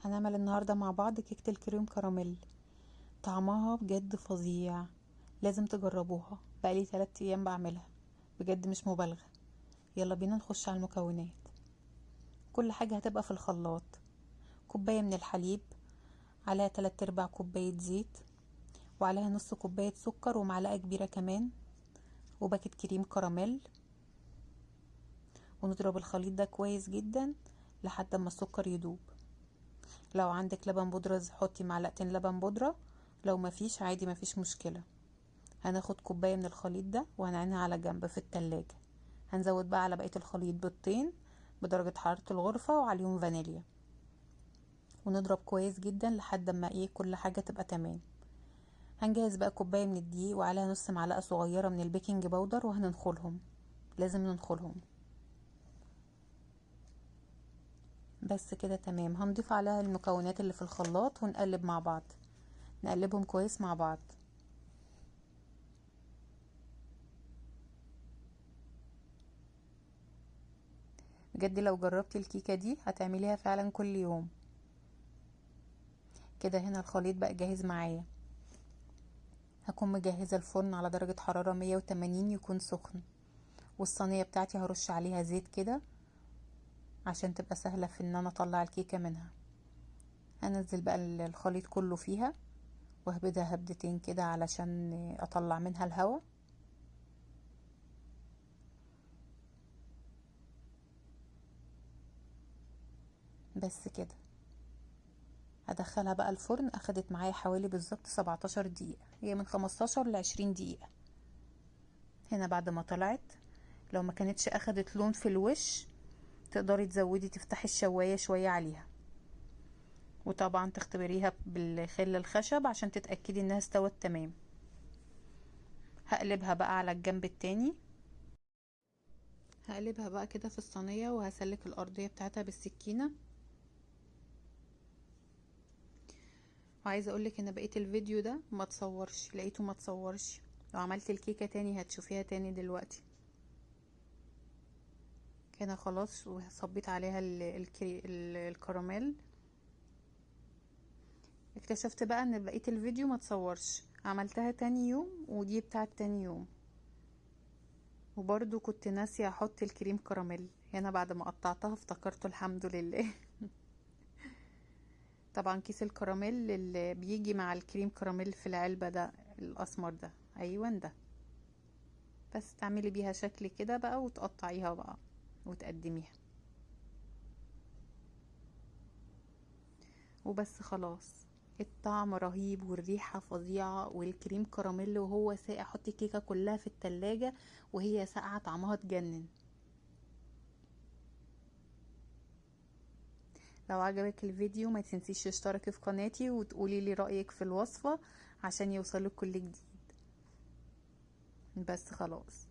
هنعمل النهاردة مع بعض كيكة الكريم كراميل. طعمها بجد فظيع، لازم تجربوها. بقالي 3 ايام بعملها، بجد مش مبالغة. يلا بينا نخش على المكونات. كل حاجة هتبقى في الخلاط: كوباية من الحليب، عليها 3/4 كوباية زيت، وعليها نص كوباية سكر، ومعلقة كبيرة كمان، وباكت كريم كراميل. ونضرب الخليط ده كويس جدا لحد ما السكر يدوب. لو عندك لبن بودرة حطي 2 لبن بودرة، لو مفيش عادي مفيش مشكلة. هناخد كوباية من الخليط ده وهنعينها على جنب في التلاجة. هنزود بقى على بقية الخليط بيضتين بدرجة حرارة الغرفة وعليهم فانيليا، ونضرب كويس جدا لحد ما كل حاجة تبقى تمام. هنجهز بقى كوباية من الدقيق وعليها نص معلقة صغيرة من البيكنج باودر، وهننخلهم، لازم ننخلهم. بس كده تمام. هنضيف عليها المكونات اللي في الخلاط ونقلب مع بعض، نقلبهم كويس مع بعض. بجد لو جربتي الكيكة دي هتعمليها فعلا كل يوم. كده هنا الخليط بقى جاهز معايا. هكون مجهزة الفرن على درجة حرارة 180 يكون سخن، والصينية بتاعتي هرش عليها زيت كده عشان تبقى سهلة في ان انا اطلع الكيكة منها. هنزل بقى الخليط كله فيها وهبدها هبدتين كده علشان اطلع منها الهواء. بس كده هدخلها بقى الفرن. اخدت معايا حوالي بالظبط 17 دقيقة، هي من 15 ل 20 دقيقة. هنا بعد ما طلعت، لو ما كانتش اخدت لون في الوش تقدري تزودي تفتحي الشواية شوية عليها، وطبعا تختبريها بالخل الخشب عشان تتأكدي انها استوت تمام. هقلبها بقى على الجنب التاني. هقلبها بقى كده في الصينية وهسلك الأرضية بتاعتها بالسكينة. وعايزة اقولك ان بقية الفيديو ده ما تصورش، لقيته ما تصورش. لو عملت الكيكة تاني هتشوفيها تاني دلوقتي. كده خلاص، وصبيت عليها الكراميل. اكتشفت بقى ان بقية الفيديو ما تصورش، عملتها تاني يوم ودي بتاعت تاني يوم. وبرضو كنت ناسية احط الكريم كراميل هنا، بعد ما قطعتها افتكرته الحمد لله. طبعا كيس الكراميل اللي بيجي مع الكريم كراميل في العلبة ده، الاسمر ده، ايوه ده. بس تعملي بيها شكل كده بقى وتقطعيها بقى وتقدميها، وبس خلاص. الطعم رهيب والريحة فظيعة، والكريم كراميل وهو ساقع. حطي الكيكة كلها في التلاجة وهي ساقعة، طعمها تجنن. لو عجبك الفيديو ما تنسيش تشتركي في قناتي وتقولي لي رأيك في الوصفة عشان يوصلك كل جديد. بس خلاص.